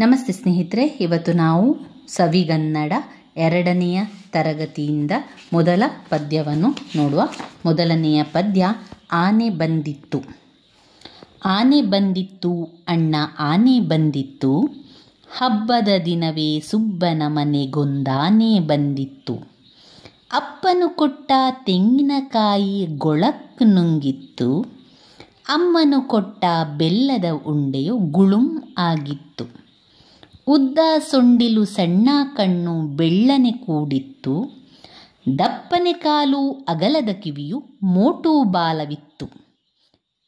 ನಮಸ್ತೆ ಸ್ನೇಹಿತರೆ, ಇವತ್ತು ನಾವು ಸವಿಗನ್ನಡ 2ನೆಯ ತರಗತಿಯಿಂದ ಮೊದಲ ಪದ್ಯವನ್ನು ನೋಡುವ. ಮೊದಲನೆಯ ಪದ್ಯ ಆನೆ ಬಂದಿತ್ತು. ಆನೆ ಬಂದಿತ್ತು ಅಣ್ಣ ಆನೆ ಬಂದಿತ್ತು, ಹಬ್ಬದ ದಿನವೇ ಸುಬ್ಬನ ಮನೆಗೊಂದಾನೆ ಬಂದಿತ್ತು. ಅಪ್ಪನು ಕೊಟ್ಟ ತೆಂಗಿನಕಾಯಿ ಗೊಳಕ್ ನುಂಗಿತ್ತು, ಅಮ್ಮನು ಕೊಟ್ಟ ಬೆಲ್ಲದ ಉಂಡೆಯು ಗುಳುಂ ಆಗಿತ್ತು. ಉದ್ದ ಸೊಂಡಿಲು ಸಣ್ಣ ಕಣ್ಣು ಬೆಳ್ಳನೆ ಕೂಡಿತ್ತು, ದಪ್ಪನೆ ಕಾಲು ಅಗಲದ ಕಿವಿಯು ಮೋಟು ಬಾಲವಿತ್ತು.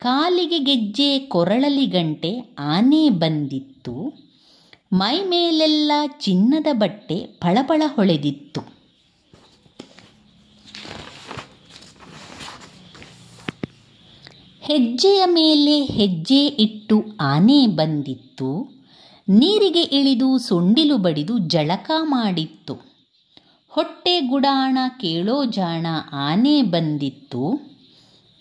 ಕಾಲಿಗೆ ಗೆಜ್ಜೆ ಕೊರಳಲಿ ಗಂಟೆ ಆನೆ ಬಂದಿತ್ತು, ಮೈ ಮೇಲೆಲ್ಲ ಚಿನ್ನದ ಬಟ್ಟೆ ಫಳಫಳ ಹೊಳೆದಿತ್ತು. ಹೆಜ್ಜೆಯ ಮೇಲೆ ಹೆಜ್ಜೆ ಇಟ್ಟು ಆನೆ ಬಂದಿತ್ತು, ನೀರಿಗೆ ಇಳಿದು ಸೊಂಡಿಲು ಬಡಿದು ಜಳಕ ಮಾಡಿತ್ತು. ಹೊಟ್ಟೆ ಗುಡಾಣ ಕೇಳೋ ಜಾಣ ಆನೆ ಬಂದಿತ್ತು,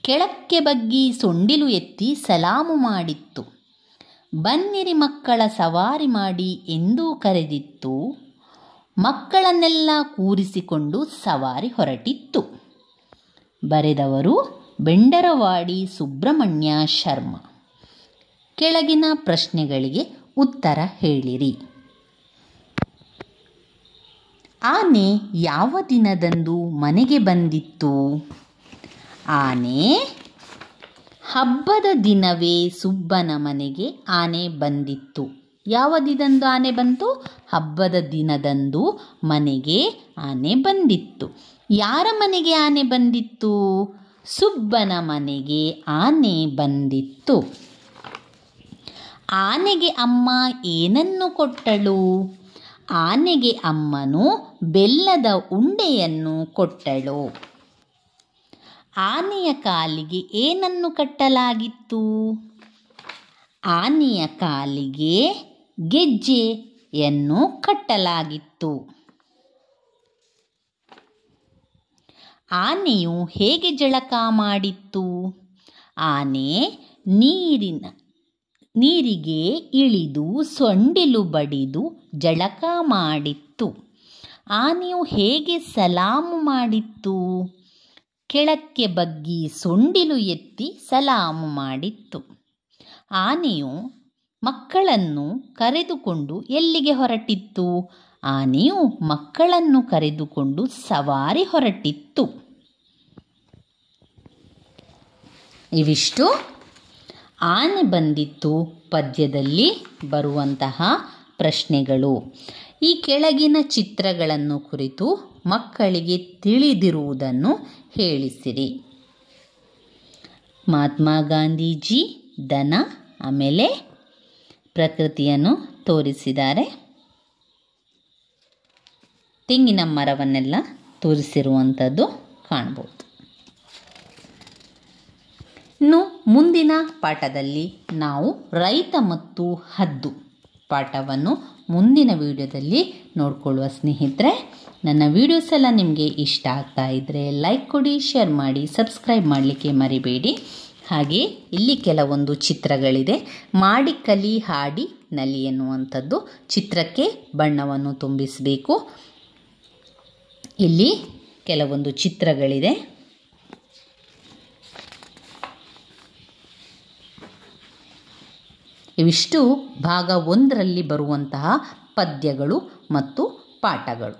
ಕೆಳಕ್ಕೆ ಬಗ್ಗಿ ಸೊಂಡಿಲು ಎತ್ತಿ ಸಲಾಮು ಮಾಡಿತ್ತು. ಬನ್ನಿರಿ ಮಕ್ಕಳ ಸವಾರಿ ಮಾಡಿ ಎಂದೂ ಕರೆದಿತ್ತು, ಮಕ್ಕಳನ್ನೆಲ್ಲ ಕೂರಿಸಿಕೊಂಡು ಸವಾರಿ ಹೊರಟಿತ್ತು. ಬರೆದವರು ಬೆಂಡರವಾಡಿ ಸುಬ್ರಹ್ಮಣ್ಯ ಶರ್ಮ. ಕೆಳಗಿನ ಪ್ರಶ್ನೆಗಳಿಗೆ ಉತ್ತರ ಹೇಳಿರಿ. ಆನೆ ಯಾವ ದಿನದಂದು ಮನೆಗೆ ಬಂದಿತ್ತು? ಆನೆ ಹಬ್ಬದ ದಿನವೇ ಸುಬ್ಬನ ಮನೆಗೆ ಆನೆ ಬಂದಿತ್ತು. ಯಾವ ದಿನದಂದು ಆನೆ ಬಂತು? ಹಬ್ಬದ ದಿನದಂದು ಮನೆಗೆ ಆನೆ ಬಂದಿತ್ತು. ಯಾರ ಮನೆಗೆ ಆನೆ ಬಂದಿತ್ತು? ಸುಬ್ಬನ ಮನೆಗೆ ಆನೆ ಬಂದಿತ್ತು. ಆನೆಗೆ ಅಮ್ಮ ಏನನ್ನು ಕೊಟ್ಟಳು? ಆನೆಗೆ ಅಮ್ಮನು ಬೆಲ್ಲದ ಉಂಡೆಯನ್ನು ಕೊಟ್ಟಳು. ಆನೆಯ ಕಾಲಿಗೆ ಏನನ್ನು ಕಟ್ಟಲಾಗಿತ್ತು? ಆನೆಯ ಕಾಲಿಗೆ ಗೆಜ್ಜೆಯನ್ನು ಕಟ್ಟಲಾಗಿತ್ತು. ಆನೆಯು ಹೇಗೆ ಜಳಕ ಮಾಡಿತ್ತು? ಆನೆ ನೀರಿಗೆ ಇಳಿದು ಸೊಂಡಿಲು ಬಡಿದು ಜಳಕ ಮಾಡಿತ್ತು. ಆನೆಯು ಹೇಗೆ ಸಲಾಮು ಮಾಡಿತ್ತು? ಕೆಳಕ್ಕೆ ಬಗ್ಗಿ ಸೊಂಡಿಲು ಎತ್ತಿ ಸಲಾಮು ಮಾಡಿತ್ತು. ಆನೆಯು ಮಕ್ಕಳನ್ನು ಕರೆದುಕೊಂಡು ಎಲ್ಲಿಗೆ ಹೊರಟಿತ್ತು? ಆನೆಯು ಮಕ್ಕಳನ್ನು ಕರೆದುಕೊಂಡು ಸವಾರಿ ಹೊರಟಿತ್ತು. ಇವಿಷ್ಟು ಆನೆ ಬಂದಿತ್ತು ಪದ್ಯದಲ್ಲಿ ಬರುವಂತಹ ಪ್ರಶ್ನೆಗಳು. ಈ ಕೆಳಗಿನ ಚಿತ್ರಗಳನ್ನು ಕುರಿತು ಮಕ್ಕಳಿಗೆ ತಿಳಿದಿರುವುದನ್ನು ಹೇಳಿಸಿರಿ. ಮಹಾತ್ಮ ಗಾಂಧೀಜಿ ದನ ಆಮೇಲೆ ಪ್ರಕೃತಿಯನ್ನು ತೋರಿಸಿದ್ದಾರೆ. ತೆಂಗಿನ ಮರವನ್ನೆಲ್ಲ ತೋರಿಸಿರುವಂಥದ್ದು ಕಾಣ್ಬೋದು. ಇನ್ನು ಮುಂದಿನ ಪಾಠದಲ್ಲಿ ನಾವು ರೈತ ಮತ್ತು ಹದ್ದು ಪಾಠವನ್ನು ಮುಂದಿನ ವಿಡಿಯೋದಲ್ಲಿ ನೋಡಿಕೊಳ್ಳುವ. ಸ್ನೇಹಿತರೆ, ನನ್ನ ವಿಡಿಯೋಸ್ ಎಲ್ಲ ನಿಮಗೆ ಇಷ್ಟ ಆಗ್ತಾ ಇದ್ದರೆ ಲೈಕ್ ಕೊಡಿ, ಶೇರ್ ಮಾಡಿ, ಸಬ್ಸ್ಕ್ರೈಬ್ ಮಾಡಲಿಕ್ಕೆ ಮರಿಬೇಡಿ. ಹಾಗೆ ಇಲ್ಲಿ ಕೆಲವೊಂದು ಚಿತ್ರಗಳಿದೆ. ಮಾಡಿ ಕಲಿ ಹಾಡಿ ನಲಿ ಎನ್ನುವಂಥದ್ದು. ಚಿತ್ರಕ್ಕೆ ಬಣ್ಣವನ್ನು ತುಂಬಿಸಬೇಕು. ಇಲ್ಲಿ ಕೆಲವೊಂದು ಚಿತ್ರಗಳಿದೆ. ಇವಿಷ್ಟು ಭಾಗ 1ರಲ್ಲಿ ಬರುವಂತಹ ಪದ್ಯಗಳು ಮತ್ತು ಪಾಠಗಳು.